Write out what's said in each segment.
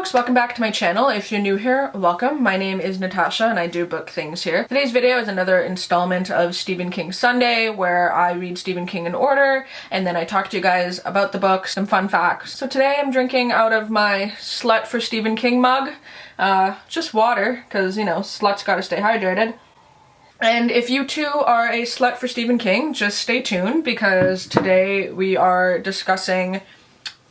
folks, welcome back to my channel. If you're new here, welcome. My name is Natasha and I do book things here. Today's video is another installment of Stephen King Sunday where I read Stephen King in order and then I talk to you guys about the book, some fun facts. So today I'm drinking out of my Slut for Stephen King mug. Just water, because, you know, sluts gotta stay hydrated. And if you too are a slut for Stephen King, just stay tuned because today we are discussing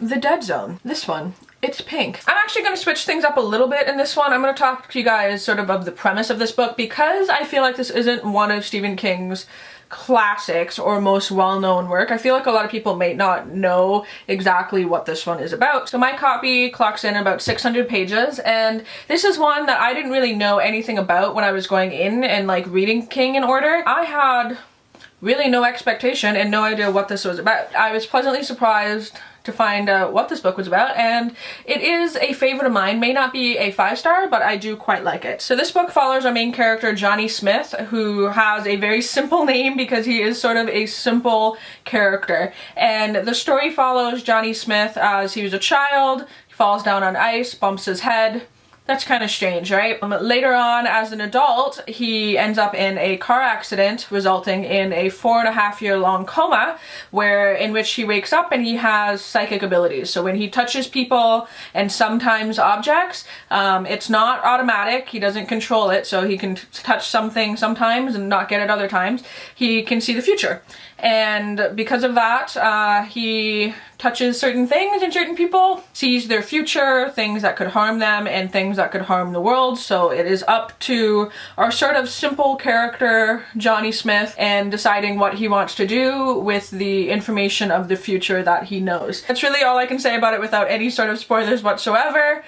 The Dead Zone. This one. It's pink. I'm actually going to switch things up a little bit in this one. I'm going to talk to you guys sort of the premise of this book because I feel like this isn't one of Stephen King's classics or most well-known work. I feel like a lot of people may not know exactly what this one is about. So my copy clocks in about 600 pages and this is one that I didn't really know anything about when I was going in and like reading King in order. I had really no expectation and no idea what this was about. I was pleasantly surprised to find out what this book was about, and it is a favorite of mine. May not be a 5-star, but I do quite like it. So this book follows our main character, Johnny Smith, who has a very simple name because he is sort of a simple character. And the story follows Johnny Smith as he was a child, he falls down on ice, bumps his head. That's kind of strange, right? Later on, as an adult, he ends up in a car accident resulting in a 4.5-year-long coma in which he wakes up and he has psychic abilities. So when he touches people and sometimes objects, it's not automatic. He doesn't control it, so he can touch something sometimes and not get it other times. He can see the future. And because of that, he touches certain things and certain people, sees their future, things that could harm them and things that could harm the world. So it is up to our sort of simple character, Johnny Smith, and deciding what he wants to do with the information of the future that he knows. That's really all I can say about it without any sort of spoilers whatsoever.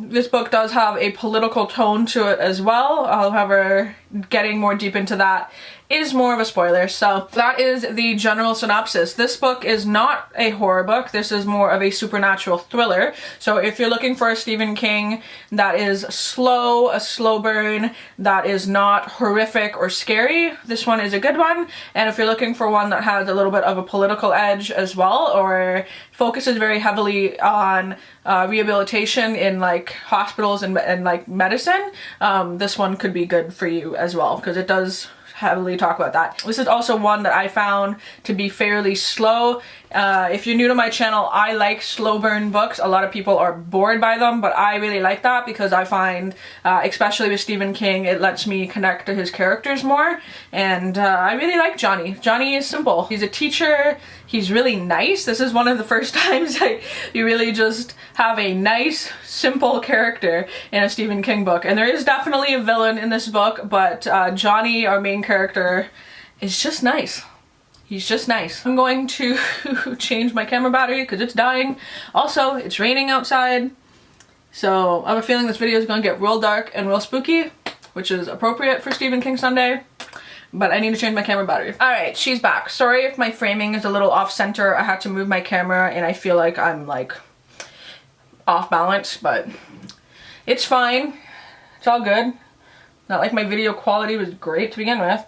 This book does have a political tone to it as well. However, getting more deep into that is more of a spoiler. So that is the general synopsis. This book is not a horror book. This is more of a supernatural thriller. So if you're looking for a Stephen King that is slow, a slow burn, that is not horrific or scary, this one is a good one. And if you're looking for one that has a little bit of a political edge as well, or focuses very heavily on rehabilitation in like hospitals and like medicine, this one could be good for you as well because it does heavily talk about that. This is also one that I found to be fairly slow. If you're new to my channel, I like slow burn books. A lot of people are bored by them, but I really like that because I find, especially with Stephen King, it lets me connect to his characters more. And I really like Johnny. Johnny is simple. He's a teacher. He's really nice. This is one of the first times you really just have a nice, simple character in a Stephen King book. And there is definitely a villain in this book, but Johnny, our main character, is just nice. He's just nice. I'm going to change my camera battery because it's dying. Also, it's raining outside. So I have a feeling this video is going to get real dark and real spooky, which is appropriate for Stephen King Sunday. But I need to change my camera battery. Alright, she's back. Sorry if my framing is a little off center. I had to move my camera and I feel like I'm like off balance, but it's fine. It's all good. Not like my video quality was great to begin with.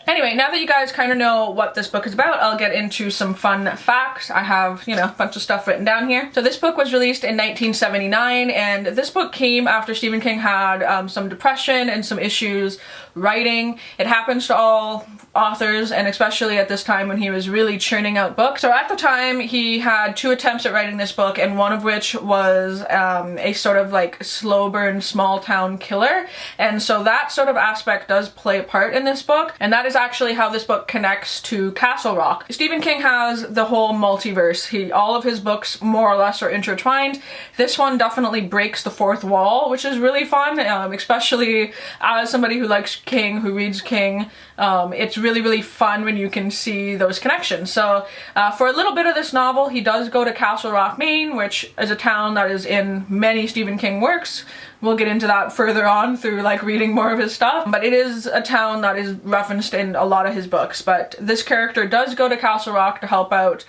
Anyway, now that you guys kind of know what this book is about, I'll get into some fun facts. I have, you know, a bunch of stuff written down here. So this book was released in 1979, and this book came after Stephen King had some depression and some issues writing. It happens to all authors, and especially at this time when he was really churning out books. So at the time, he had 2 attempts at writing this book, and one of which was a sort of like slow burn small town killer. And so that sort of aspect does play a part in this book, and that is actually how this book connects to Castle Rock. Stephen King has the whole multiverse. All of his books more or less are intertwined. This one definitely breaks the fourth wall, which is really fun, especially as somebody who likes King, who reads King. It's really, really fun when you can see those connections. So for a little bit of this novel, he does go to Castle Rock, Maine, which is a town that is in many Stephen King works. We'll get into that further on through like reading more of his stuff, but it is a town that is referenced in a lot of his books. But this character does go to Castle Rock to help out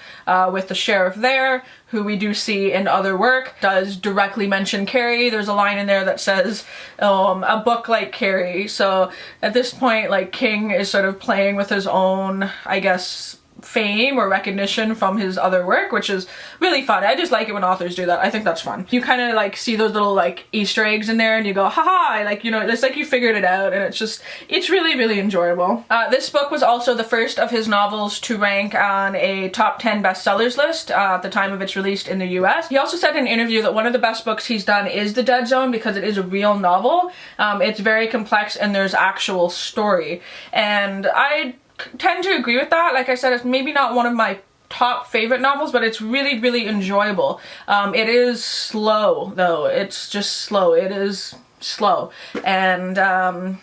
with the sheriff there, who we do see in other work, does directly mention Carrie. There's a line in there that says, a book like Carrie. So at this point, like, King is sort of playing with his own, I guess, fame or recognition from his other work, which is really fun. I just like it when authors do that. I think that's fun. You kind of like see those little like Easter eggs in there and you go, haha, like, you know, it's like you figured it out, and it's really, really enjoyable. This book was also the first of his novels to rank on a top 10 bestsellers list at the time of its release in the US. He also said in an interview that one of the best books he's done is The Dead Zone because it is a real novel. It's very complex and there's actual story. And I tend to agree with that. Like I said, it's maybe not one of my top favorite novels, but it's really, really enjoyable. It is slow though. It's just slow. It is slow. And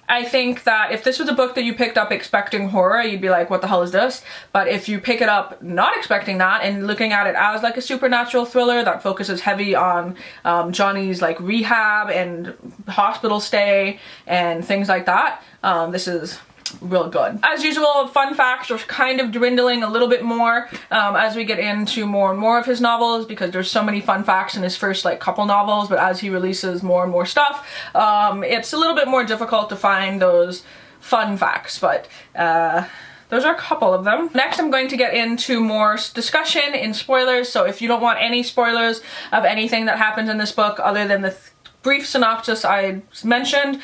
I think that if this was a book that you picked up expecting horror, you'd be like, what the hell is this? But if you pick it up not expecting that and looking at it as like a supernatural thriller that focuses heavy on Johnny's like rehab and hospital stay and things like that, this is real good. As usual, fun facts are kind of dwindling a little bit more as we get into more and more of his novels, because there's so many fun facts in his first like couple novels, but as he releases more and more stuff, it's a little bit more difficult to find those fun facts, but those are a couple of them. Next, I'm going to get into more discussion in spoilers, so if you don't want any spoilers of anything that happens in this book other than the brief synopsis I mentioned,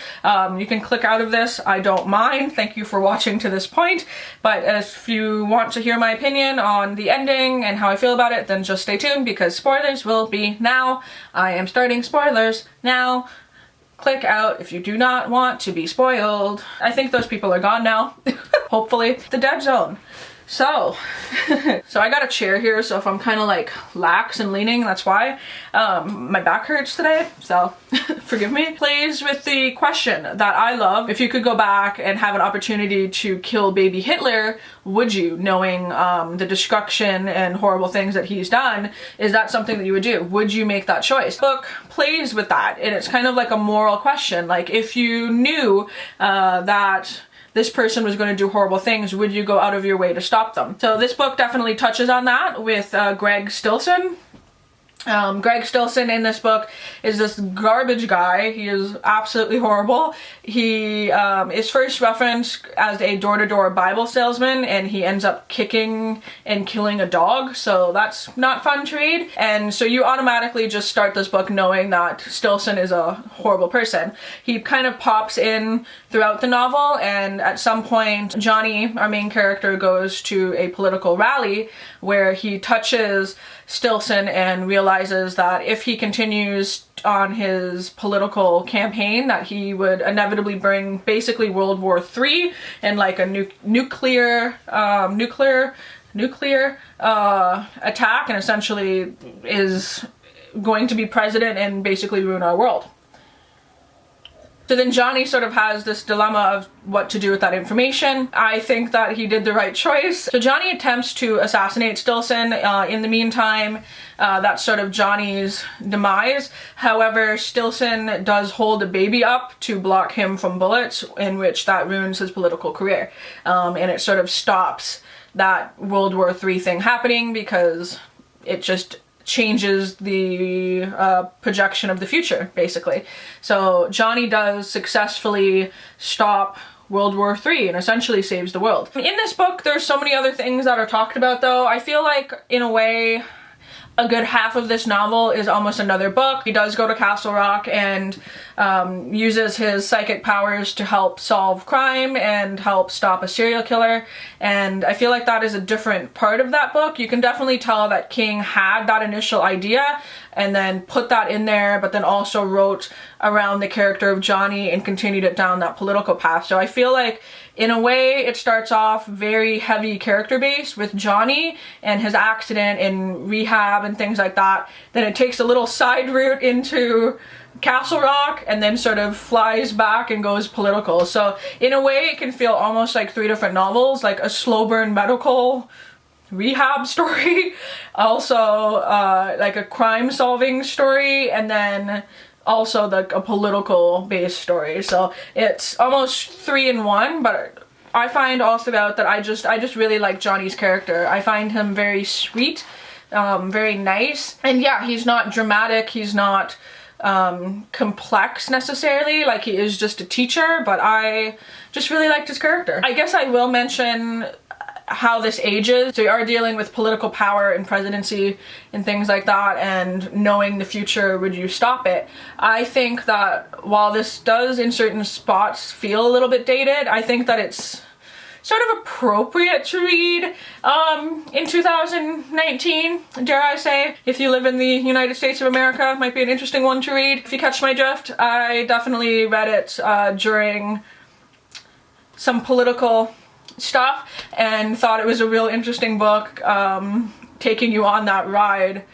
you can click out of this. I don't mind. Thank you for watching to this point. But if you want to hear my opinion on the ending and how I feel about it, then just stay tuned because spoilers will be now. I am starting spoilers now. Click out if you do not want to be spoiled. I think those people are gone now. Hopefully. The Dead Zone. So I got a chair here, so if I'm kind of like lax and leaning, that's why. My back hurts today, so forgive me. Plays with the question that I love. If you could go back and have an opportunity to kill baby Hitler, would you, knowing the destruction and horrible things that he's done? Is that something that you would do? Would you make that choice? The book plays with that, and it's kind of like a moral question. Like, if you knew that this person was going to do horrible things, would you go out of your way to stop them? So this book definitely touches on that with Greg Stilson. Greg Stilson in this book is this garbage guy. He is absolutely horrible. He is first referenced as a door-to-door Bible salesman, and he ends up kicking and killing a dog, so that's not fun to read. And so you automatically just start this book knowing that Stilson is a horrible person. He kind of pops in throughout the novel, and at some point Johnny, our main character, goes to a political rally where he touches Stilson and realizes that if he continues on his political campaign, that he would inevitably bring basically World War III and like a nuclear attack, and essentially is going to be president and basically ruin our world. So then Johnny sort of has this dilemma of what to do with that information. I think that he did the right choice. So Johnny attempts to assassinate Stilson. In the meantime, that's sort of Johnny's demise. However, Stilson does hold a baby up to block him from bullets, in which that ruins his political career. And it sort of stops that World War III thing happening because it just changes the projection of the future, basically. So Johnny does successfully stop World War III and essentially saves the world. In this book, there's so many other things that are talked about though. I feel like, in a way, a good half of this novel is almost another book. He does go to Castle Rock and uses his psychic powers to help solve crime and help stop a serial killer, and I feel like that is a different part of that book. You can definitely tell that King had that initial idea and then put that in there, but then also wrote around the character of Johnny and continued it down that political path. So I feel like, in a way, it starts off very heavy character based with Johnny and his accident and rehab and things like that. Then it takes a little side route into Castle Rock and then sort of flies back and goes political. So in a way, it can feel almost like three different novels, like a slow burn medical rehab story, also like a crime solving story, and then also like a political based story. So it's almost 3 in 1, but I find all throughout that I just really like Johnny's character. I find him very sweet, very nice, and yeah, he's not dramatic, he's not complex necessarily, like he is just a teacher, but I just really liked his character. I guess I will mention how this ages. So you are dealing with political power and presidency and things like that, and knowing the future, would you stop it? I think that while this does in certain spots feel a little bit dated, I think that it's sort of appropriate to read in 2019, dare I say. If you live in the United States of America, it might be an interesting one to read. If you catch my drift, I definitely read it during some political stuff and thought it was a real interesting book, taking you on that ride.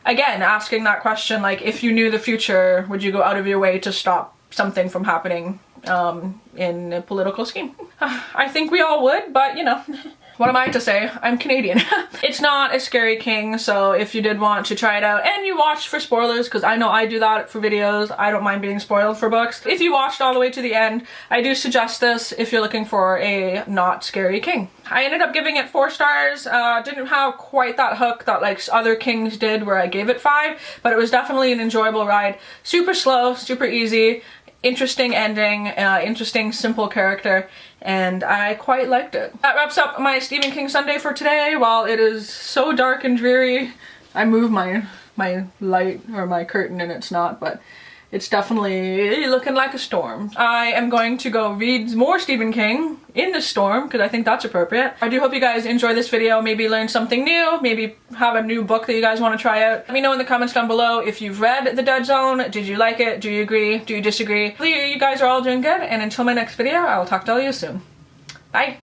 Again, asking that question, like, if you knew the future, would you go out of your way to stop something from happening in a political scheme? I think we all would, but you know, what am I to say? I'm Canadian. It's not a scary king, so if you did want to try it out and you watched for spoilers, because I know I do that for videos, I don't mind being spoiled for books. If you watched all the way to the end, I do suggest this if you're looking for a not scary king. I ended up giving it 4 stars. Didn't have quite that hook that like other kings did where I gave it 5, but it was definitely an enjoyable ride. Super slow, super easy. Interesting ending, interesting simple character, and I quite liked it. That wraps up my Stephen King Sunday for today. While it is so dark and dreary, I moved my light or my curtain and it's not, but it's definitely looking like a storm. I am going to go read more Stephen King in the storm because I think that's appropriate. I do hope you guys enjoy this video, maybe learn something new, maybe have a new book that you guys want to try out. Let me know in the comments down below if you've read The Dead Zone. Did you like it? Do you agree? Do you disagree? Hopefully you guys are all doing good, and until my next video, I will talk to all you soon. Bye!